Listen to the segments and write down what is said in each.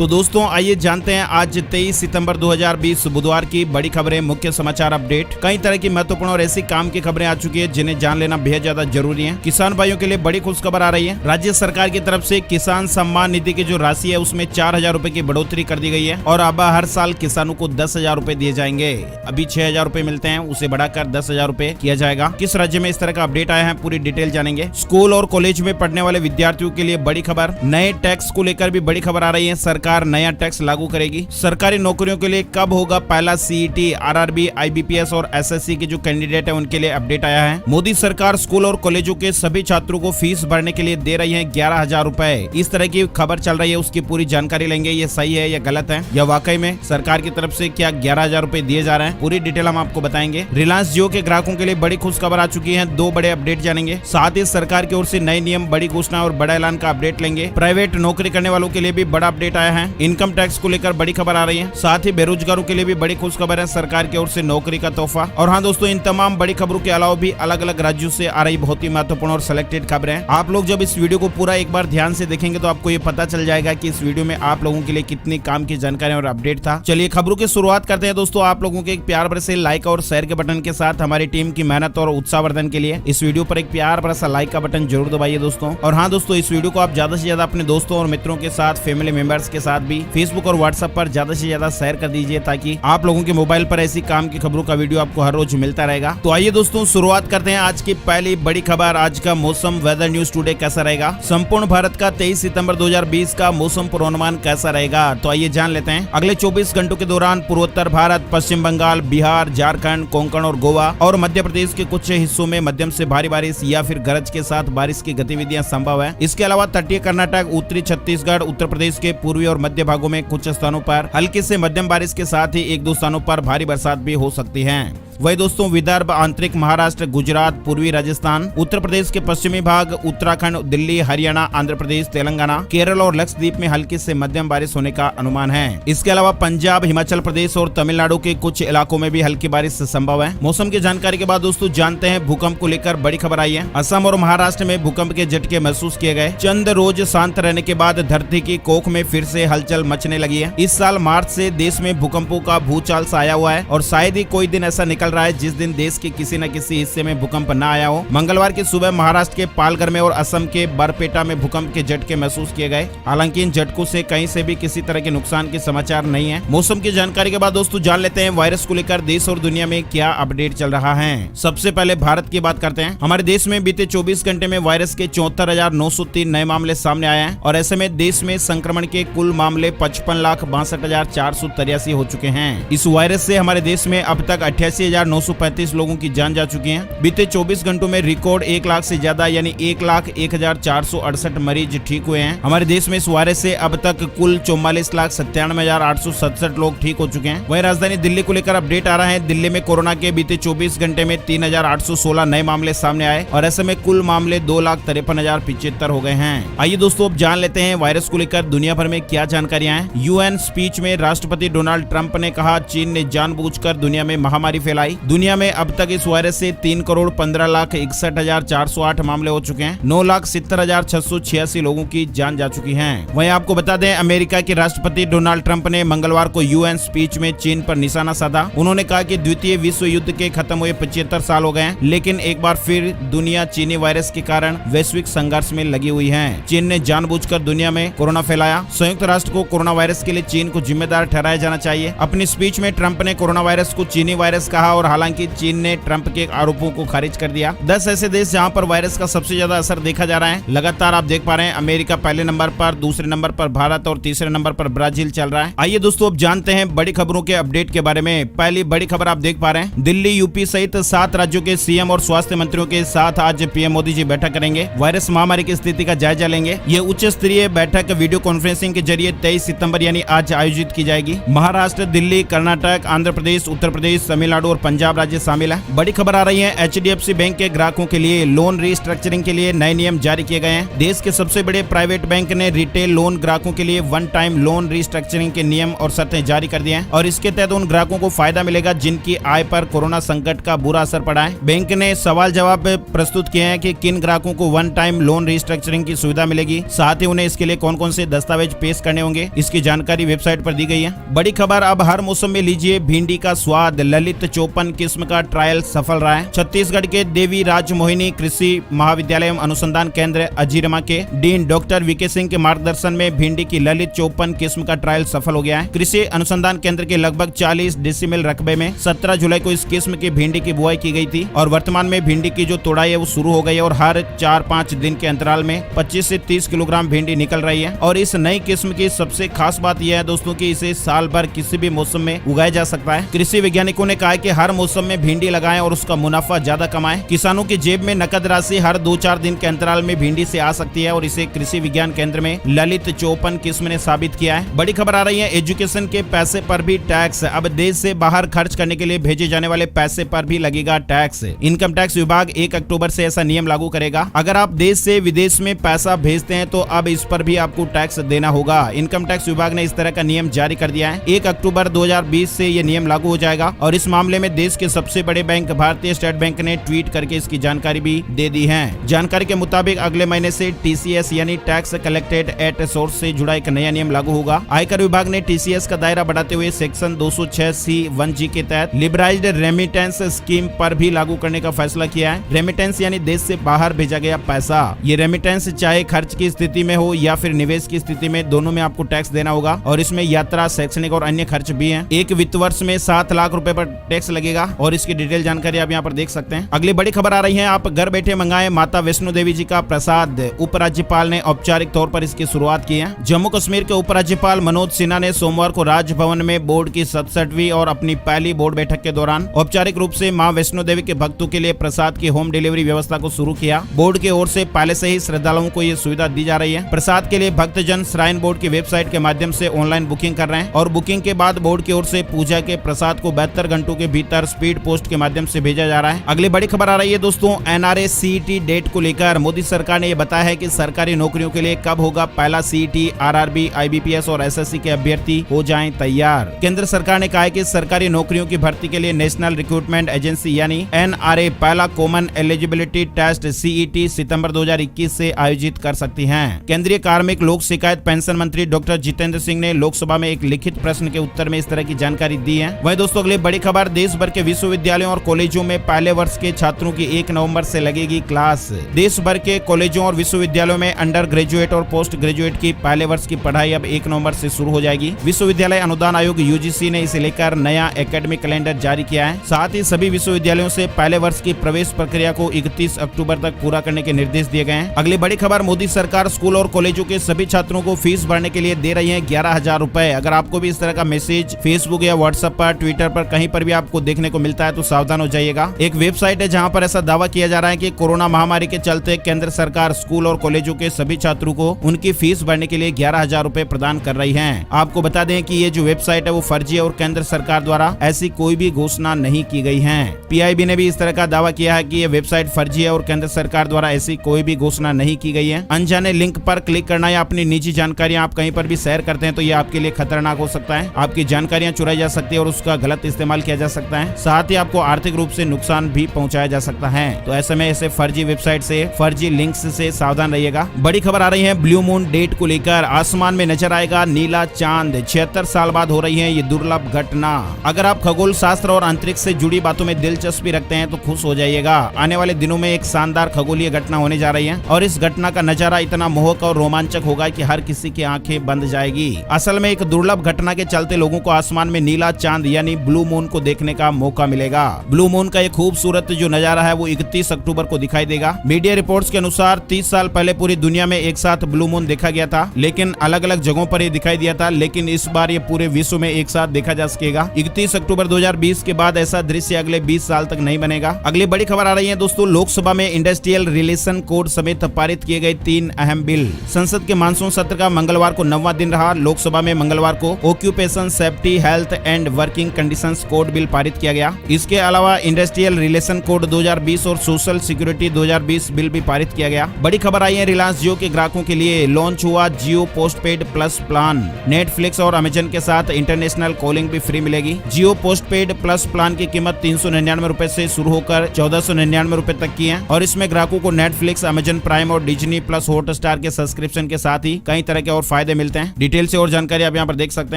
तो दोस्तों आइए जानते हैं आज 23 सितंबर 2020 बुधवार की बड़ी खबरें, मुख्य समाचार अपडेट। कई तरह की महत्वपूर्ण और ऐसी काम की खबरें आ चुकी है जिन्हें जान लेना बेहद ज्यादा जरूरी है। किसान भाइयों के लिए बड़ी खुशखबर आ रही है। राज्य सरकार की तरफ से किसान सम्मान निधि की जो राशि है उसमें 4,000 रूपए की बढ़ोतरी कर दी गई है और अब हर साल किसानों को 10,000 रूपए दिए जाएंगे। अभी 6,000 रूपए मिलते हैं, उसे बढ़ाकर 10,000 रूपए किया जाएगा। किस राज्य में इस तरह का अपडेट आया है पूरी डिटेल जानेंगे। स्कूल और कॉलेज में पढ़ने वाले विद्यार्थियों के लिए बड़ी खबर। नए टैक्स को लेकर भी बड़ी खबर आ रही है। सरकार नया टैक्स लागू करेगी। सरकारी नौकरियों के लिए कब होगा पहला सीईटी, आरआरबी, आईबीपीएस और एसएससी के जो कैंडिडेट है उनके लिए अपडेट आया है। मोदी सरकार स्कूल और कॉलेजों के सभी छात्रों को फीस भरने के लिए दे रही है 11,000 रूपए। इस तरह की खबर चल रही है, उसकी पूरी जानकारी लेंगे। ये सही है या गलत है, या वाकई में सरकार की तरफ से क्या 11,000 रूपए दिए जा रहे हैं, पूरी डिटेल हम आपको बताएंगे। रिलायंस जियो के ग्राहकों के लिए बड़ी खुशखबर आ चुकी है। 2 बड़े अपडेट जानेंगे। साथ ही सरकार की ओर से नए नियम, बड़ी घोषणा और बड़ा ऐलान का अपडेट लेंगे। प्राइवेट नौकरी करने वालों के लिए भी बड़ा अपडेट आया है। इनकम टैक्स को लेकर बड़ी खबर आ रही है। साथ ही बेरोजगारों के लिए भी बड़ी खुशखबर है, सरकार की ओर से नौकरी का तोहफा। और हाँ दोस्तों, इन तमाम बड़ी खबरों के अलावा भी अलग अलग राज्यों से आ रही बहुत ही महत्वपूर्ण और सिलेक्टेड खबरें। आप लोग जब इस वीडियो को पूरा एक बार ध्यान से देखेंगे तो आपको ये पता चल जाएगा कि इस वीडियो में आप लोगों के लिए कितनी काम की जानकारी और अपडेट था। चलिए खबरों की शुरुआत करते हैं। दोस्तों आप लोगों के एक प्यार भरे से लाइक और शेयर के बटन के साथ हमारी टीम की मेहनत और उत्साहवर्धन के लिए इस वीडियो पर एक प्यार भरा सा लाइक का बटन जरूर दबाइए दोस्तों। और हाँ दोस्तों, इस वीडियो को आप ज्यादा से ज्यादा अपने दोस्तों और मित्रों के साथ, फैमिली मेंबर्स के साथ भी फेसबुक और व्हाट्सएप पर ज्यादा से ज्यादा शेयर कर दीजिए ताकि आप लोगों के मोबाइल पर ऐसी काम की खबरों का वीडियो आपको हर रोज मिलता रहेगा। तो आइए दोस्तों शुरुआत करते हैं आज की पहली बड़ी खबर। आज का मौसम वेदर न्यूज टुडे कैसा रहेगा, संपूर्ण भारत का 23 सितंबर 2020 का मौसम पूर्वानुमान कैसा रहेगा, तो आइए जान लेते हैं। अगले 24 घंटों के दौरान पूर्वोत्तर भारत, पश्चिम बंगाल, बिहार, झारखंड, कोंकण और गोवा और मध्य प्रदेश के कुछ हिस्सों में मध्यम से भारी बारिश या फिर गरज के साथ बारिश की गतिविधियां संभव है। इसके अलावा तटीय कर्नाटक, उत्तरी छत्तीसगढ़, उत्तर प्रदेश के पूर्वी और मध्य भागों में कुछ स्थानों पर हल्की से मध्यम बारिश के साथ ही 1-2 स्थानों पर भारी बरसात भी हो सकती है। वही दोस्तों विदर्भ, आंतरिक महाराष्ट्र, गुजरात, पूर्वी राजस्थान, उत्तर प्रदेश के पश्चिमी भाग, उत्तराखंड, दिल्ली, हरियाणा, आंध्र प्रदेश, तेलंगाना, केरल और लक्षद्वीप में हल्की से मध्यम बारिश होने का अनुमान है। इसके अलावा पंजाब, हिमाचल प्रदेश और तमिलनाडु के कुछ इलाकों में भी हल्की बारिश संभव है। मौसम की जानकारी के बाद दोस्तों जानते हैं भूकंप को लेकर बड़ी खबर आई है। असम और महाराष्ट्र में भूकंप के झटके महसूस किए गए। चंद रोज शांत रहने के बाद धरती की कोख में फिर से हलचल मचने लगी है। इस साल मार्च से देश में भूकंपों का भूचाल आया हुआ है और शायद ही कोई दिन ऐसा निकल रहा है जिस दिन देश के किसी न किसी हिस्से में भूकंप न आया हो। मंगलवार की सुबह महाराष्ट्र के पालघर में और असम के बरपेटा में भूकंप के झटके महसूस किए गए। हालांकि इन झटकों से कहीं से भी किसी तरह के नुकसान के समाचार नहीं है। मौसम की जानकारी के बाद दोस्तों जान लेते हैं वायरस को लेकर देश और दुनिया में क्या अपडेट चल रहा है। सबसे पहले भारत की बात करते हैं। हमारे देश में बीते 24 घंटे में वायरस के 74,903 नए मामले सामने आए हैं और ऐसे में देश में संक्रमण के कुल मामले 55,62,483 हो चुके हैं। इस वायरस से हमारे देश में अब तक 88,935 लोगों की जान जा चुकी है। बीते 24 घंटों में रिकॉर्ड 1 लाख से ज्यादा यानी 1,01,468 मरीज ठीक हुए हैं। हमारे देश में इस वायरस से अब तक कुल 44,97,867 लोग ठीक हो चुके हैं। वहीं राजधानी दिल्ली को लेकर अपडेट आ रहा है। दिल्ली में कोरोना के बीते 24 घंटे में 3,816 नए मामले सामने आए और ऐसे में कुल मामले 2,53,075 हो गए हैं। आइए दोस्तों अब जान लेते हैं वायरस को लेकर दुनिया भर में क्या जानकारियां हैं। यूएन स्पीच में राष्ट्रपति डोनाल्ड ट्रंप ने कहा, चीन ने जानबूझकर दुनिया में महामारी फैलाई। दुनिया में अब तक इस वायरस से 3,15,61,408 मामले हो चुके हैं। 9,70,686 लोगों की जान जा चुकी है। वहीं आपको बता दें अमेरिका के राष्ट्रपति डोनाल्ड ट्रंप ने मंगलवार को यूएन स्पीच में चीन पर निशाना साधा। उन्होंने कहा कि द्वितीय विश्व युद्ध के खत्म हुए 75 साल हो गए हैं, लेकिन एक बार फिर दुनिया चीनी वायरस के कारण वैश्विक संघर्ष में लगी हुई है। चीन ने जानबूझकर दुनिया में कोरोना फैलाया। संयुक्त राष्ट्र को कोरोना वायरस के लिए चीन को जिम्मेदार ठहराया जाना चाहिए। अपनी स्पीच में ट्रंप ने कोरोना वायरस को चीनी वायरस कहा और हालांकि चीन ने ट्रंप के आरोपों को खारिज कर दिया। 10 ऐसे देश जहां पर वायरस का सबसे ज्यादा असर देखा जा रहा है। लगातार आप देख पा रहे हैं अमेरिका पहले नंबर पर, दूसरे नंबर पर भारत और तीसरे नंबर पर ब्राजील चल रहा है। आइए दोस्तों अब जानते हैं बड़ी खबरों के अपडेट के बारे में। पहली बड़ी खबर आप देख पा रहे हैं, दिल्ली, यूपी सहित 7 राज्यों के सीएम और स्वास्थ्य मंत्रियों के साथ आज पीएम मोदी जी बैठक करेंगे। वायरस महामारी की स्थिति का जायजा लेंगे। ये उच्च स्तरीय बैठक वीडियो कॉन्फ्रेंसिंग के जरिए 23 सितंबर यानी आज आयोजित की जाएगी। महाराष्ट्र, दिल्ली, कर्नाटक, आंध्र प्रदेश, उत्तर प्रदेश, तमिलनाडु और पंजाब राज्य शामिल है। बड़ी खबर आ रही है HDFC बैंक के ग्राहकों के लिए लोन रिस्ट्रक्चरिंग के लिए नए नियम जारी किए गए हैं। देश के सबसे बड़े प्राइवेट बैंक ने रिटेल लोन ग्राहकों के लिए वन टाइम लोन रिस्ट्रक्चरिंग के नियम और शर्तें जारी कर दिए हैं और इसके तहत उन ग्राहकों को फायदा मिलेगा जिनकी आय पर कोरोना संकट का बुरा असर पड़ा है। बैंक ने सवाल जवाब प्रस्तुत किए हैं कि किन ग्राहकों को वन टाइम लोन रिस्ट्रक्चरिंग की सुविधा मिलेगी, साथ ही उन्हें इसके लिए कौन कौन से दस्तावेज पेश करने होंगे, इसकी जानकारी वेबसाइट पर दी गई है। बड़ी खबर, अब हर मौसम में लीजिए भिंडी का स्वाद। ललित 54 किस्म का ट्रायल सफल रहा है। छत्तीसगढ़ के देवी राजमोहिनी कृषि महाविद्यालय एवं अनुसंधान केंद्र अजीरमा के डीन डॉक्टर वीके सिंह के मार्गदर्शन में भिंडी की ललित 54 किस्म का ट्रायल सफल हो गया है। कृषि अनुसंधान केंद्र के लगभग 40 डेसिमल रकबे में 17 जुलाई को इस किस्म की भिंडी की बुआई की गई थी और वर्तमान में भिंडी की जो तोड़ाई है वो शुरू हो गई है और हर 4-5 दिन के अंतराल में 25 से 30 किलोग्राम भिंडी निकल रही है। और इस नई किस्म की सबसे खास बात यह है दोस्तों कि इसे साल भर किसी भी मौसम में उगाया जा सकता है। कृषि वैज्ञानिकों ने कहा है कि हर मौसम में भिंडी लगाएं और उसका मुनाफा ज्यादा कमाएं। किसानों की जेब में नकद राशि हर 2-4 दिन के अंतराल में भिंडी से आ सकती है और इसे कृषि विज्ञान केंद्र में ललित 54 किस्म ने साबित किया है। बड़ी खबर आ रही है एजुकेशन के पैसे पर भी टैक्स। अब देश से बाहर खर्च करने के लिए भेजे जाने वाले पैसे पर भी लगेगा टैक्स। इनकम टैक्स विभाग 1 अक्टूबर से ऐसा नियम लागू करेगा। अगर आप देश से विदेश में पैसा भेजते हैं तो अब इस पर भी आपको टैक्स देना होगा। इनकम टैक्स विभाग ने इस तरह का नियम जारी कर दिया है। 1 अक्टूबर 2020 से ये नियम लागू हो जाएगा और इस मामले में देश के सबसे बड़े बैंक भारतीय स्टेट बैंक ने ट्वीट करके इसकी जानकारी भी दे दी है। जानकारी के मुताबिक अगले महीने से TCS यानी टैक्स कलेक्टेड एट सोर्स से जुड़ा एक नया नियम लागू होगा। आयकर विभाग ने TCS का दायरा बढ़ाते हुए सेक्शन 206C(1)(g) के तहत लिबराइज्ड रेमिटेंस स्कीम पर भी लागू करने का फैसला किया है। रेमिटेंस यानी देश से बाहर भेजा गया पैसा। ये रेमिटेंस चाहे खर्च की स्थिति में हो या फिर निवेश की स्थिति में, दोनों में आपको टैक्स देना होगा और इसमें यात्रा, शैक्षणिक और अन्य खर्च भी हैं। एक वित्त वर्ष में 7 लाख रुपए पर टैक्स लगेगा और इसकी डिटेल जानकारी आप यहाँ पर देख सकते हैं। अगली बड़ी खबर आ रही है, आप घर बैठे मंगाएं माता वैष्णो देवी जी का प्रसाद। उपराज्यपाल ने औपचारिक तौर पर इसकी शुरुआत की है। जम्मू कश्मीर के उपराज्यपाल मनोज सिन्हा ने सोमवार को राजभवन में बोर्ड की 67वीं और अपनी पहली बोर्ड बैठक के दौरान औपचारिक रूप से मां वैष्णो देवी के भक्तों के लिए प्रसाद की होम डिलीवरी व्यवस्था को शुरू किया। बोर्ड की ओर से पहले से ही श्रद्धालुओं को ये सुविधा दी जा रही है। प्रसाद के लिए भक्तजन श्राइन बोर्ड की वेबसाइट के माध्यम से ऑनलाइन बुकिंग कर रहे हैं और बुकिंग के बाद बोर्ड की ओर से पूजा के प्रसाद को 72 घंटों के भीतर स्पीड पोस्ट के माध्यम से भेजा जा रहा है। अगली बड़ी खबर आ रही है दोस्तों, NRA CET डेट को लेकर मोदी सरकार ने यह बताया है कि सरकारी नौकरियों के लिए कब होगा पहला CET, RRB, IBPS और SSC के अभ्यर्थी हो जाएं तैयार। केंद्र सरकार ने कहा है कि सरकारी नौकरियों की भर्ती के लिए नेशनल रिक्रूटमेंट एजेंसी यानी NRA पहला कॉमन एलिजिबिलिटी टेस्ट CET सितंबर 2021 से आयोजित कर सकती है। केंद्रीय कार्मिक लोक शिकायत पेंशन मंत्री डॉक्टर जितेंद्र सिंह ने लोकसभा में एक लिखित प्रश्न के उत्तर में इस तरह की जानकारी दी है। वहीं दोस्तों अगली बड़ी खबर, देश भर के विश्वविद्यालयों और कॉलेजों में पहले वर्ष के छात्रों की 1 नवंबर से लगेगी क्लास। देश भर के कॉलेजों और विश्वविद्यालयों में अंडर ग्रेजुएट और पोस्ट ग्रेजुएट की पहले वर्ष की पढ़ाई अब 1 नवंबर से शुरू हो जाएगी। विश्वविद्यालय अनुदान आयोग UGC ने इसे लेकर नया एकेडमिक कैलेंडर जारी किया है। साथ ही सभी विश्वविद्यालयों से पहले वर्ष की प्रवेश प्रक्रिया को 31 अक्टूबर तक पूरा करने के निर्देश दिए गए हैं। अगली बड़ी खबर, मोदी सरकार स्कूल और कॉलेजों के सभी छात्रों को फीस भरने के लिए दे रही है 11,000 रुपए। अगर आपको भी इस तरह का मैसेज फेसबुक या व्हाट्सएप पर, ट्विटर पर कहीं पर भी आपको देखने को मिलता है तो सावधान हो जाइएगा। एक वेबसाइट है जहां पर ऐसा दावा किया जा रहा है कि कोरोना महामारी के चलते केंद्र सरकार स्कूल और कॉलेजों के सभी छात्रों को उनकी फीस भरने के लिए 11,000 रुपए प्रदान कर रही है। आपको बता दें कि ये जो वेबसाइट है वो फर्जी है और केंद्र सरकार द्वारा ऐसी कोई भी घोषणा नहीं की गई है। PIB ने भी इस तरह का दावा किया है कि ये वेबसाइट फर्जी है और केंद्र सरकार द्वारा ऐसी कोई भी घोषणा नहीं की गई है। अनजाने लिंक पर क्लिक करना या अपनी निजी जानकारियां आप कहीं पर भी शेयर करते हैं तो ये आपके लिए खतरनाक हो सकता है। आपकी जानकारियां चुराई जा सकती है और उसका गलत इस्तेमाल किया जा सकता है। साथ ही आपको आर्थिक रूप से नुकसान भी पहुंचाया जा सकता है। तो ऐसे में ऐसे फर्जी वेबसाइट से, फर्जी लिंक्स से सावधान रहिएगा। बड़ी खबर आ रही है ब्लू मून डेट को लेकर, आसमान में नजर आएगा नीला चांद। 76 साल बाद हो रही है ये दुर्लभ घटना। अगर आप खगोल शास्त्र और अंतरिक्ष से जुड़ी बातों में दिलचस्पी रखते हैं तो खुश हो जाइएगा। आने वाले दिनों में एक शानदार खगोलीय घटना होने जा रही है और इस घटना का नजारा इतना मोहक और रोमांचक होगा कि हर किसी की आंखें बंद जाएगी। असल में एक दुर्लभ घटना के चलते लोगों को आसमान में नीला चांद यानी ब्लू मून को देखने का मौका मिलेगा। ब्लू मून का एक खूबसूरत जो नजारा है वो 31 अक्टूबर को दिखाई देगा। मीडिया रिपोर्ट्स के अनुसार 30 साल पहले पूरी दुनिया में एक साथ ब्लू मून देखा गया था, लेकिन अलग अलग जगहों पर ये दिखाई दिया था, लेकिन इस बार ये पूरे विश्व में एक साथ देखा जा सकेगा। 31 अक्टूबर 2020 के बाद ऐसा दृश्य अगले 20 साल तक नहीं बनेगा। अगली बड़ी खबर आ रही है दोस्तों, लोकसभा में इंडस्ट्रियल रिलेशन कोड समेत पारित किए गए 3 अहम बिल। संसद के मानसून सत्र का मंगलवार को 9वां दिन रहा। लोकसभा में मंगलवार को occupation safety, health and working conditions code bill पारित पारित किया गया। इसके अलावा इंडस्ट्रियल रिलेशन कोड 2020 और सोशल सिक्योरिटी 2020 बिल भी पारित किया गया। बड़ी खबर आई है, रिलायंस जियो के ग्राहकों के लिए लॉन्च हुआ जियो पोस्टपेड प्लस प्लान। नेटफ्लिक्स और अमेजन के साथ इंटरनेशनल कॉलिंग भी फ्री मिलेगी। जियो पोस्टपेड प्लस प्लान की कीमत 399 रुपए से शुरू होकर 1499 रुपए तक की है और इसमें ग्राहकों को नेटफ्लिक्स, अमेजन प्राइम और डिज्नी प्लस हॉटस्टार के सब्सक्रिप्शन के साथ ही कई तरह के और फायदे मिलते हैं। डिटेल से और जानकारी आप यहाँ पर देख सकते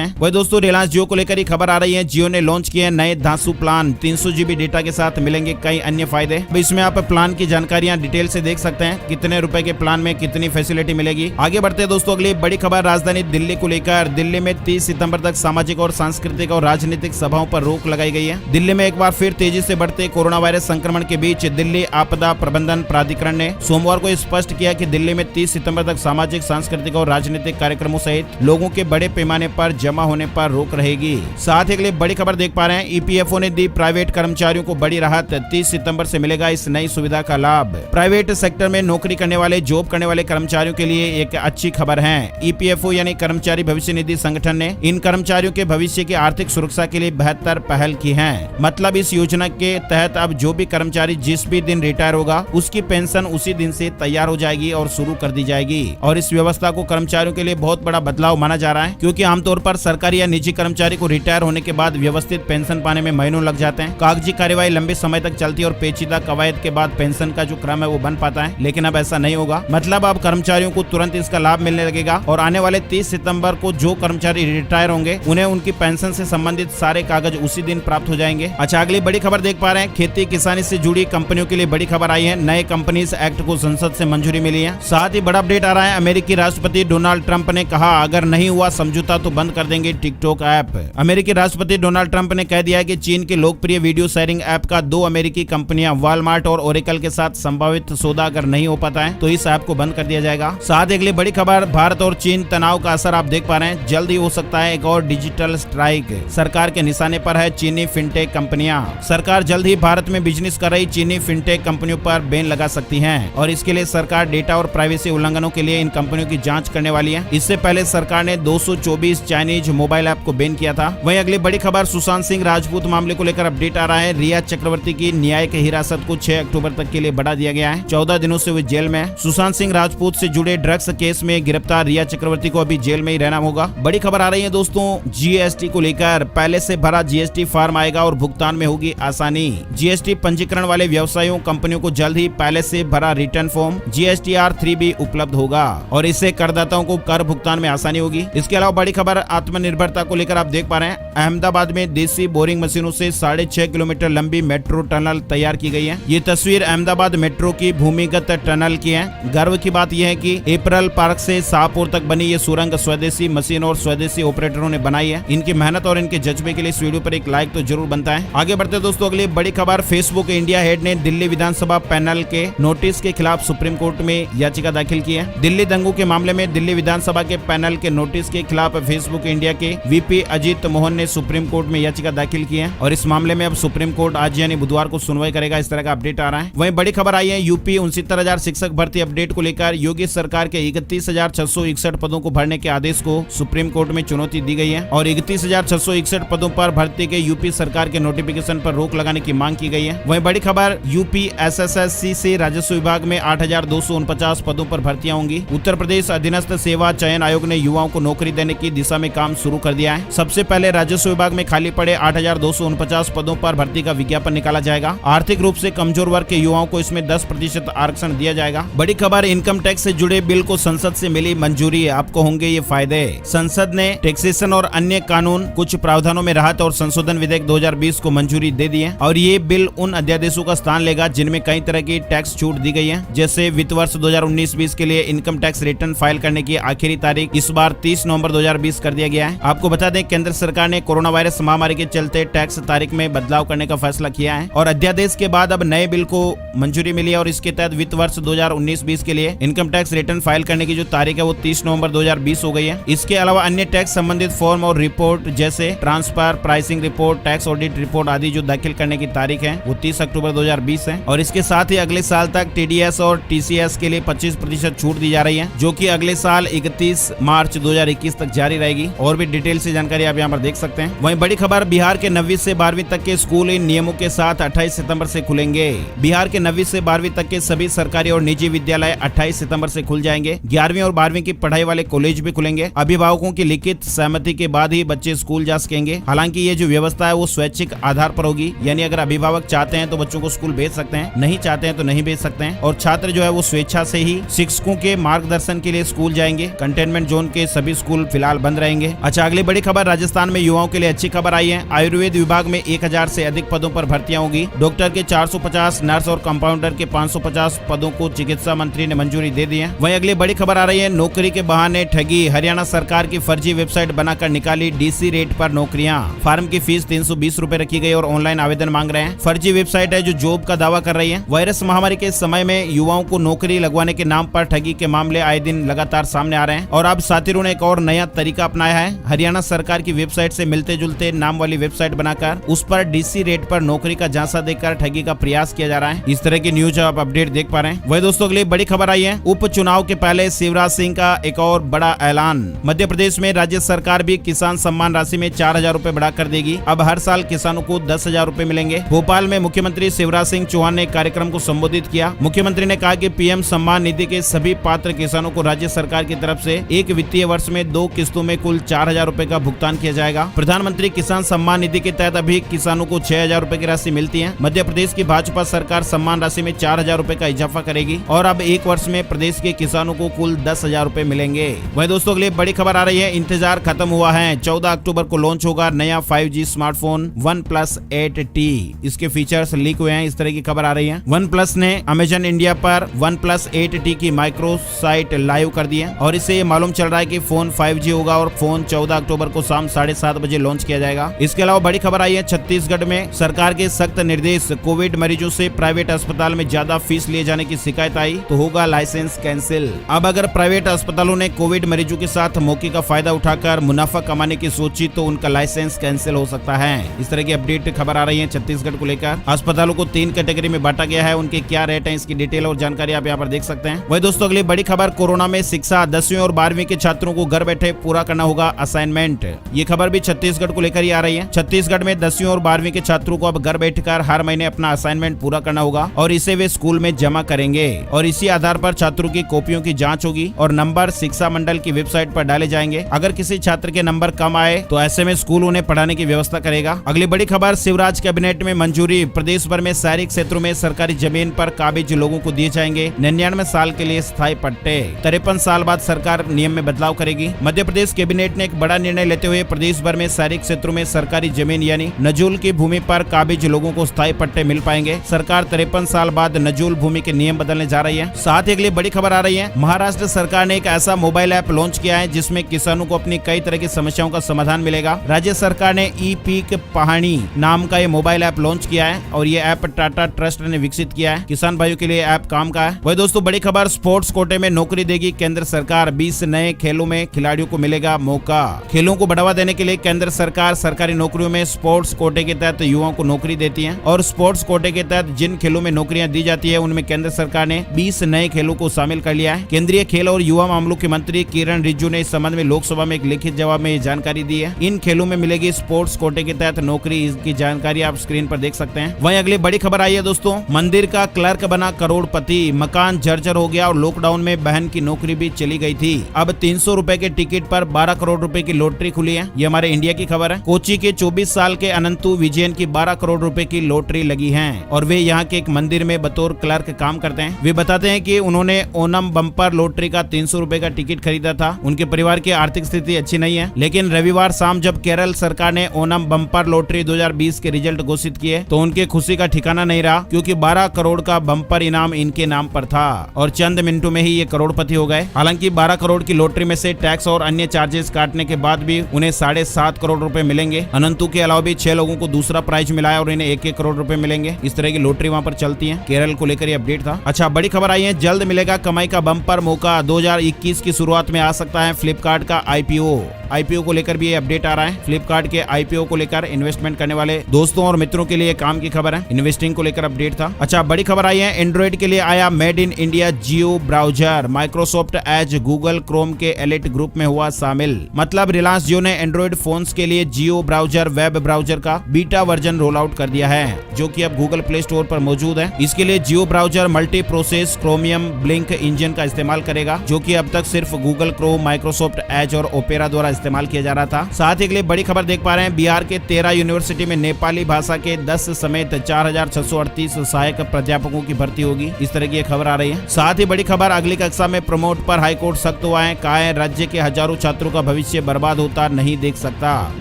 हैं। वही दोस्तों, रिलायंस जियो को लेकर ही खबर आ रही है। जियो ने लॉन्च किए नए धांसू प्लान, 300 GB डेटा के साथ मिलेंगे कई अन्य फायदे। इसमें आप प्लान की जानकारियां डिटेल से देख सकते हैं, कितने रुपए के प्लान में कितनी फैसिलिटी मिलेगी। आगे बढ़ते हैं दोस्तों, अगली बड़ी खबर राजधानी दिल्ली को लेकर। दिल्ली में 30 सितंबर तक सामाजिक और सांस्कृतिक और राजनीतिक सभाओं पर रोक लगाई गई है। दिल्ली में एक बार फिर तेजी से बढ़ते कोरोना वायरस संक्रमण के बीच दिल्ली आपदा प्रबंधन प्राधिकरण ने सोमवार को स्पष्ट किया कि दिल्ली में 30 सितंबर तक सामाजिक, सांस्कृतिक और राजनीतिक कार्यक्रमों सहित लोगों के बड़े पैमाने पर जमा होने पर रोक रहेगी। साथ ही अगली बड़ी खबर देख पा रहे हैं, ईपीएफओ ने दी प्राइवेट कर्मचारियों को बड़ी राहत। 30 सितंबर से मिलेगा इस नई सुविधा का लाभ। प्राइवेट सेक्टर में नौकरी करने वाले, जॉब करने वाले कर्मचारियों के लिए एक अच्छी खबर है। ईपीएफओ यानी कर्मचारी भविष्य निधि संगठन ने इन कर्मचारियों के भविष्य की आर्थिक सुरक्षा के लिए बेहतर पहल की है। मतलब इस योजना के तहत अब जो भी कर्मचारी जिस भी दिन रिटायर होगा उसकी पेंशन उसी दिन से तैयार हो जाएगी और शुरू कर दी जाएगी। और इस व्यवस्था को कर्मचारियों के लिए बहुत बड़ा बदलाव माना जा रहा है, क्योंकि आमतौर पर सरकारी या निजी कर्मचारी को रिटायर होने के बाद व्यवस्थित पेंशन पाने में महीनों लग जाते हैं। कागजी कार्यवाही लंबे समय तक चलती है और पेचीदा कवायद के बाद पेंशन का जो क्रम है वो बन पाता है, लेकिन अब ऐसा नहीं होगा। मतलब अब कर्मचारियों को तुरंत इसका लाभ मिलने लगेगा और आने वाले 30 सितंबर को जो कर्मचारी रिटायर होंगे उन्हें उनकी पेंशन से संबंधित सारे कागज उसी दिन प्राप्त हो जाएंगे। अच्छा, अगली बड़ी खबर देख पा रहे हैं, खेती किसानी से जुड़ी कंपनियों के लिए बड़ी खबर आई है। नए कंपनीज एक्ट को संसद से मंजूरी मिली है। साथ ही बड़ा अपडेट आ रहा है, अमेरिकी राष्ट्रपति डोनाल्ड ट्रंप ने कहा अगर नहीं हुआ समझौता तो बंद कर देंगे टिकटॉक ऐप। अमेरिकी राष्ट्रपति डोनाल्ड ट्रंप ने कह दिया है कि चीन के लोकप्रिय वीडियो शेयरिंग ऐप का 2 अमेरिकी कंपनियां वॉलमार्ट और ओरेकल के साथ संभावित सौदा अगर नहीं हो पाता है तो इस ऐप को बंद कर दिया जाएगा। साथ ही अगली बड़ी खबर, भारत और चीन तनाव का असर आप देख पा रहे हैं। जल्द ही हो सकता है एक और डिजिटल स्ट्राइक। सरकार के निशाने पर है चीनी फिनटेक कंपनियां। सरकार जल्द ही भारत में बिजनेस कर रही चीनी फिनटेक कंपनियों पर बैन लगा सकती है और इसके लिए सरकार डेटा और प्राइवेसी उल्लंघनों के लिए इन कंपनियों की जांच करने वाली है। इससे पहले सरकार ने 224 चाइनीज मोबाइल ऐप को बैन किया था। वहीं अगली बड़ी खबर, सुशांत सिंह राजपूत मामले को लेकर अपडेट आ रहा है। रिया चक्रवर्ती की न्यायिक हिरासत को 6 अक्टूबर तक के लिए बढ़ा दिया गया है। 14 दिनों से वे जेल में है। सुशांत सिंह राजपूत से जुड़े ड्रग्स केस में गिरफ्तार रिया चक्रवर्ती को अभी जेल में ही रहना होगा। बड़ी खबर आ रही है दोस्तों, जीएसटी को लेकर। पहले से भरा जीएसटी फॉर्म आएगा और भुगतान में होगी आसानी। जीएसटी पंजीकरण वाले व्यवसायों, कंपनियों को जल्द ही पहले से भरा रिटर्न फॉर्म GSTR-3 भी उपलब्ध होगा और इससे करदाताओं को कर भुगतान में आसानी होगी। इसके अलावा बड़ी खबर, आत्मनिर्भरता को लेकर आप देख पा रहे हैं। अहमदाबाद में देसी बोरिंग मशीनों से 6.5 किलोमीटर लंबी मेट्रो टनल तैयार की गई है। ये तस्वीर अहमदाबाद मेट्रो की भूमिगत टनल की है। गर्व की बात यह है कि एप्रल पार्क से शाहपुर तक बनी ये सुरंग स्वदेशी मशीन और स्वदेशी ऑपरेटरों ने बनाई है। इनकी मेहनत और इनके जज्बे के लिए इस वीडियो पर एक लाइक तो जरूर बनता है। आगे बढ़ते दोस्तों, अगली बड़ी खबर, फेसबुक इंडिया हेड ने दिल्ली विधानसभा पैनल के नोटिस के खिलाफ सुप्रीम कोर्ट में याचिका दाखिल की है। दिल्ली दंगों के मामले में दिल्ली विधानसभा के पैनल के नोटिस के खिलाफ फेसबुक इंडिया के VP अजीत मोहन ने सुप्रीम कोर्ट में याचिका दाखिल की है और इस मामले में अब सुप्रीम कोर्ट आज यानी बुधवार को सुनवाई करेगा। इस तरह का अपडेट आ रहा है। वहीं बड़ी खबर आई है, यूपी 69,000 शिक्षक भर्ती अपडेट को लेकर योगी सरकार के 31,661 पदों को भरने के आदेश को सुप्रीम कोर्ट में चुनौती दी गई है और 31,661 पदों पर भर्ती के यूपी सरकार के नोटिफिकेशन पर रोक लगाने की मांग की गई है। वहीं बड़ी खबर, यूपी SSSC से राजस्व विभाग में 8,249 पदों पर भर्तियां होंगी। उत्तर प्रदेश अधीनस्थ सेवा चयन आयोग ने युवाओं को नौकरी देने की दिशा में काम शुरू कर दिया है। सबसे पहले राजस्व विभाग में खाली पड़े 8,249 पदों पर भर्ती का विज्ञापन निकाला जाएगा। आर्थिक रूप से कमजोर वर्ग के युवाओं को इसमें 10% आरक्षण दिया जाएगा। बड़ी खबर, इनकम टैक्स से जुड़े बिल को संसद से मिली मंजूरी, आपको होंगे ये फायदे। संसद ने टैक्सेशन और अन्य कानून कुछ प्रावधानों में राहत और संशोधन विधेयक 2020 को मंजूरी दे दी है और ये बिल उन अध्यादेशों का स्थान लेगा जिनमें कई तरह की टैक्स छूट दी गई है। जैसे वित्त वर्ष 2019-20 के लिए इनकम टैक्स रिटर्न फाइल करने की आखिरी तारीख इस बार 30 नवंबर 2020 कर दिया गया है। आपको बता दें, केंद्र सरकार ने कोरोना वायरस महामारी के चलते टैक्स तारीख में बदलाव करने का फैसला किया है और अध्यादेश के बाद अब नए बिल को मंजूरी मिली है और इसके तहत वित्त वर्ष 2019-20 के लिए इनकम टैक्स रिटर्न फाइल करने की जो तारीख है वो 30 नवंबर 2020 हो गई है। इसके अलावा अन्य टैक्स संबंधित फॉर्म और रिपोर्ट जैसे transfer, pricing report, tax audit report आदि जो दाखिल करने की तारीख है वो 30 अक्टूबर 2020 है और इसके साथ ही अगले साल तक TDS और TCS के लिए 25% छूट दी जा रही है जो कि अगले साल 31 मार्च 2021 तक जारी रहेगी। और भी डिटेल से जानकारी आप यहाँ पर देख सकते हैं। वहीं बड़ी खबर, बिहार के 90 से 12वीं तक के स्कूल इन नियमों के साथ 28 सितंबर से खुलेंगे। बिहार के 9वीं से 12वीं तक के सभी सरकारी और निजी विद्यालय 28 सितंबर से खुल जाएंगे। 11वीं और 12वीं की पढ़ाई वाले कॉलेज भी खुलेंगे। अभिभावकों की लिखित सहमति के बाद ही बच्चे स्कूल जा सकेंगे। हालांकि ये जो व्यवस्था है वो स्वैच्छिक आधार पर होगी, यानी अगर अभिभावक चाहते हैं तो बच्चों को स्कूल भेज सकते हैं, नहीं चाहते हैं तो नहीं भेज सकते हैं। और छात्र जो है वो स्वेच्छा से ही शिक्षकों के मार्गदर्शन के लिए स्कूल जाएंगे। कंटेनमेंट जोन के सभी स्कूल फिलहाल बंद रहेंगे। अच्छा, अगली बड़ी खबर, राजस्थान में युवाओं के लिए अच्छी खबर आई है। आयुर्वेद विभाग में 1000 से अधिक पदों पर भर्तियां होगी। डॉक्टर के 450, नर्स और कंपाउंडर के 550 पदों को चिकित्सा मंत्री ने मंजूरी दे दी है। वहीं अगली बड़ी खबर आ रही है, नौकरी के बहाने ठगी। हरियाणा सरकार की फर्जी वेबसाइट बनाकर निकाली डीसी रेट पर नौकरियां। फार्म की फीस 320 रूपए रखी गई और ऑनलाइन आवेदन मांग रहे हैं। फर्जी वेबसाइट है जो जॉब का दावा कर रही है। वायरस महामारी के समय में युवाओं को नौकरी लगवाने के नाम पर ठगी के मामले आए दिन लगातार सामने आ रहे हैं। और अब साथियों ने एक और नया तरीका अपनाया है। हरियाणा सरकार की वेबसाइट से मिलते जुलते नाम वाली वेबसाइट बनाकर उस पर डीसी रेट पर नौकरी का झांसा देकर ठगी का प्रयास किया जा रहा है। इस तरह की न्यूज आप अपडेट देख पा रहे हैं। वही दोस्तों अगली बड़ी खबर आई है, उपचुनाव के पहले शिवराज सिंह का एक और बड़ा ऐलान। मध्य प्रदेश में राज्य सरकार भी किसान सम्मान राशि में 4000 रूपए बढ़ा कर देगी। अब हर साल किसानों को 10,000 रूपए मिलेंगे। भोपाल में मुख्यमंत्री शिवराज सिंह चौहान ने कार्यक्रम को संबोधित किया। मुख्यमंत्री ने कहा कि पीएम सम्मान निधि के सभी पात्र किसानों को राज्य सरकार की तरफ से एक वित्तीय वर्ष में 2 किस्तों में कुल 4000 रूपए का भुगतान किया जाएगा। प्रधानमंत्री किसान सम्मान निधि के तहत अभी किसानों को 6000 रूपए की राशि मिलती है। मध्य प्रदेश की भाजपा सरकार सम्मान राशि में 4000 रूपए का इजाफा करेगी और अब एक वर्ष में प्रदेश के किसानों को कुल 10,000 रूपए मिलेंगे। वही दोस्तों अगली बड़ी खबर आ रही है, इंतजार खत्म हुआ है। 14 अक्टूबर को लॉन्च होगा नया 5G स्मार्टफोन OnePlus 8T। इसके फीचर्स लीक हुए हैं, इस तरह की खबर आ रही है। OnePlus ने अमेजन इंडिया पर OnePlus 8T की माइक्रो साइट लाइव कर दी है और इससे ये मालूम चल रहा है कि फोन 5G होगा और फोन 14 अक्टूबर को शाम 7:30 बजे लॉन्च किया जाएगा। इसके अलावा बड़ी खबर आई है, छत्तीसगढ़ में सरकार के सख्त निर्देश। कोविड मरीजों से प्राइवेट अस्पताल में ज्यादा फीस लिए जाने की शिकायत आई तो होगा लाइसेंस कैंसिल। अब अगर प्राइवेट अस्पतालों ने कोविड मरीजों के साथ मौके का फायदा उठाकर मुनाफा कमाने की सोची तो उनका लाइसेंस कैंसिल हो सकता है। इस तरह की अपडेट खबर आ रही है छत्तीसगढ़ को लेकर। अस्पतालों को 3 कैटेगरी में बांटा गया है, उनके क्या रेट है इसकी डिटेल और जानकारी आप यहाँ पर देख सकते हैं। वही दोस्तों अगली बड़ी खबर, कोरोना में शिक्षा। 10वीं और 12वीं के छात्रों को घर बैठे पूरा करना होगा असाइनमेंट। ये खबर भी छत्तीसगढ़ को लेकर ही आ रही है। छत्तीसगढ़ में 10वीं और 12वीं के छात्रों को अब घर बैठकर हर महीने अपना असाइनमेंट पूरा करना होगा और इसे वे स्कूल में जमा करेंगे और इसी आधार पर छात्रों की कॉपियों की जांच होगी और नंबर शिक्षा मंडल की वेबसाइट पर डाले जाएंगे। अगर किसी छात्र के नंबर कम आए तो ऐसे में स्कूल उन्हें पढ़ाने की व्यवस्था करेगा। अगली बड़ी खबर, शिवराज कैबिनेट में मंजूरी। प्रदेश भर में शहरी क्षेत्रों में सरकारी जमीन पर काबिज लोगों को दिए जाएंगे 99 साल के लिए स्थायी पट्टे। 53 साल बाद सरकार नियम में बदलाव करेगी। मध्य प्रदेश कैबिनेट ने एक बड़ा निर्णय लेते हुए प्रदेश भर में शहरी क्षेत्रों में सरकारी जमीन यानी नजूल की भूमि पर काबिज लोगों को स्थायी पट्टे मिल पाएंगे। सरकार 53 साल बाद नजूल भूमि के नियम बदलने जा रही है। साथ ही अगली बड़ी खबर आ रही है, महाराष्ट्र सरकार ने एक ऐसा मोबाइल ऐप लॉन्च किया है जिसमें किसानों को अपनी कई तरह की समस्याओं का समाधान मिलेगा। राज्य सरकार ने ई पीक पहाड़ी नाम का ये मोबाइल ऐप लॉन्च किया है और ये ऐप टाटा ट्रस्ट ने विकसित किया है। किसान भाइयों के लिए ऐप काम का है। वही दोस्तों बड़ी खबर, स्पोर्ट्स कोटे में नौकरी देगी केंद्र सरकार। 20 नए खेलों में खिलाड़ियों को मिलेगा मौका। खेलों को बढ़ावा देने के लिए केंद्र सरकार सरकारी नौकरियों में स्पोर्ट्स कोटे के तहत युवाओं को नौकरी देती है और स्पोर्ट्स कोटे के तहत जिन खेलों में नौकरियां दी जाती है उनमें केंद्र सरकार ने 20 नए खेलों को शामिल कर लिया है। केंद्रीय खेल और युवा मामलों के मंत्री किरण रिजिजू ने इस संबंध में लोकसभा में एक लिखित जवाब में जानकारी दी है। इन खेलों में मिलेगी स्पोर्ट्स कोटे के तहत नौकरी, इसकी जानकारी आप स्क्रीन पर देख सकते हैं। वहीं अगली बड़ी खबर आई है दोस्तों, मंदिर का क्लर्क बना करोड़पति। मकान जर्जर हो गया और लॉकडाउन में बहन की नौकरी भी चली गई थी। अब 300 रुपए के टिकट पर 12 करोड़ रुपए की लॉटरी खुली है। ये हमारे इंडिया की खबर है। कोची के 24 साल के अनंतु विजयन की 12 करोड़ रुपए की लॉटरी लगी है और वे यहाँ के एक मंदिर में बतौर क्लर्क काम करते हैं। वे बताते हैं कि उन्होंने ओनम बम्पर लॉटरी का 300 रुपए का टिकट खरीदा था। उनके परिवार की आर्थिक स्थिति अच्छी नहीं है, लेकिन रविवार शाम जब केरल सरकार ने ओनम बम्पर लॉटरी 2020 के रिजल्ट घोषित किए तो उनके खुशी का ठिकाना नहीं रहा, क्योंकि 12 करोड़ का बम्पर इनाम इनके नाम पर था और चंद मिनटों में ही ये करोड़पति हो गए। हालांकि 12 करोड़ की लॉटरी में से टैक्स और अन्य चार्जेस काटने के बाद भी उन्हें 7.5 करोड़ रुपए मिलेंगे। अनंतु के अलावा भी 6 लोगों को दूसरा प्राइज मिला है और इन्हें 1-1 करोड़ रुपए मिलेंगे। इस तरह की लॉटरी वहाँ पर चलती है। केरल को लेकर ये अपडेट था। अच्छा, बड़ी खबर आई है, जल्द मिलेगा कमाई का बम्पर मौका। 2021 की शुरुआत में आ सकता है फ्लिपकार्ट का IPO। आईपीओ को लेकर भी ये अपडेट आ रहा है। फ्लिपकार्ट के आईपीओ को लेकर इन्वेस्टमेंट करने वाले दोस्तों और मित्रों के लिए काम की खबर है। इन्वेस्टिंग को लेकर अपडेट था। अच्छा, बड़ी खबर आई है, एंड्रॉइड के लिए आया made in India Jio browser. Microsoft Edge Google Chrome के एलिट ग्रुप में हुआ शामिल। मतलब रिलायंस जियो ने एंड्रॉइड फोन्स के लिए जियो ब्राउजर वेब ब्राउजर का बीटा वर्जन रोल आउट कर दिया है, जो कि अब गूगल प्ले स्टोर पर मौजूद है। इसके लिए Jio browser multi process Chromium Blink engine का इस्तेमाल करेगा, जो कि अब तक सिर्फ गूगल क्रोम, माइक्रोसॉफ्ट एज और ओपेरा द्वारा इस्तेमाल किया जा रहा था। साथ ही अगली बड़ी खबर देख पा रहे हैं, बिहार के 13 यूनिवर्सिटी में नेपाली भाषा के 10 समेत 4638 सहायक प्राध्यापकों की भर्ती होगी। इस तरह की खबर आ रही है। साथ ही बड़ी खबर, अगली कक्षा में प्रमोट पर हाईकोर्ट सख्त हुआ है। कहा है, राज्य के हजारों छात्रों का भविष्य बर्बाद होता नहीं देख सकता।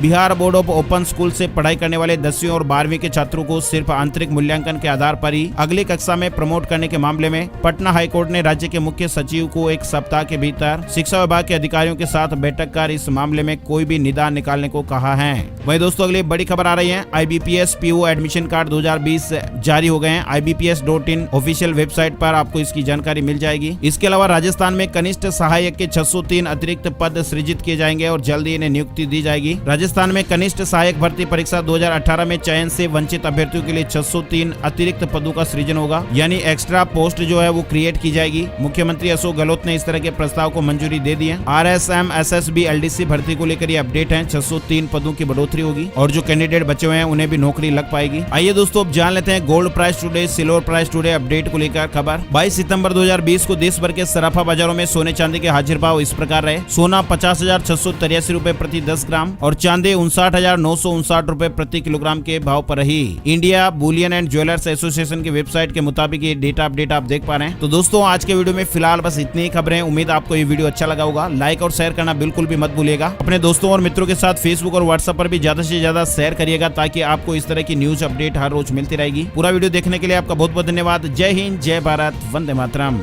Bihar board of open school से पढ़ाई करने वाले 10वीं और 12वीं के छात्रों को सिर्फ आंतरिक मूल्यांकन के आधार पर ही अगली कक्षा में प्रमोट करने के मामले में पटना हाईकोर्ट ने राज्य के मुख्य सचिव को एक सप्ताह के भीतर शिक्षा विभाग के अधिकारियों के साथ बैठक कर इस मामले में कोई भी निदान निकालने को कहा है। वहीं दोस्तों अगली बड़ी खबर आ रही है, IBPS PO एडमिशन कार्ड 2020 जारी हो गए हैं। IBPS.in ऑफिशियल वेबसाइट पर आपको इसकी जानकारी मिल जाएगी। इसके अलावा राजस्थान में कनिष्ठ सहायक के 603 अतिरिक्त पद सृजित किए जाएंगे और जल्द ही इन्हें नियुक्ति दी जाएगी। राजस्थान में कनिष्ठ सहायक भर्ती परीक्षा 2018 में चयन से वंचित अभ्यर्थियों के लिए 603 अतिरिक्त पदों का सृजन होगा, यानी एक्स्ट्रा पोस्ट जो है वो क्रिएट की जाएगी। मुख्यमंत्री अशोक गहलोत ने इस तरह के प्रस्ताव को मंजूरी दे दी है। RSM SSB LDC भर्ती को लेकर ये अपडेट है। 603 पदों की बढ़ोतरी होगी और जो कैंडिडेट बचे हुए हैं उन्हें भी नौकरी लग पाएगी। आइए दोस्तों अब जान लेते हैं gold price today, silver price today update को लेकर खबर। 22 सितंबर 2020 को देश भर के सराफा बाजारों में सोने चांदी के हाजिर भाव इस प्रकार रहे। सोना 50,683 रुपए प्रति 10 ग्राम और चांदी 59,959 रुपए प्रति किलोग्राम के भाव पर रही। India Boolean and jewellers association की वेबसाइट के मुताबिक ये डेटा अपडेट आप देख पा रहे हैं। तो दोस्तों आज के वीडियो में फिलहाल बस इतनी ही खबरें। उम्मीद आपको ये वीडियो अच्छा लगा होगा। लाइक और शेयर करना बिल्कुल भी मत भूलिएगा। अपने दोस्तों और मित्रों के साथ फेसबुक और व्हाट्सएप पर भी ज्यादा से ज्यादा शेयर करिएगा, ताकि आपको इस तरह की न्यूज अपडेट हर रोज मिलती रहेगी। पूरा वीडियो देखने के लिए आपका बहुत बहुत धन्यवाद। जय हिंद, जय भारत, वंदे मातरम।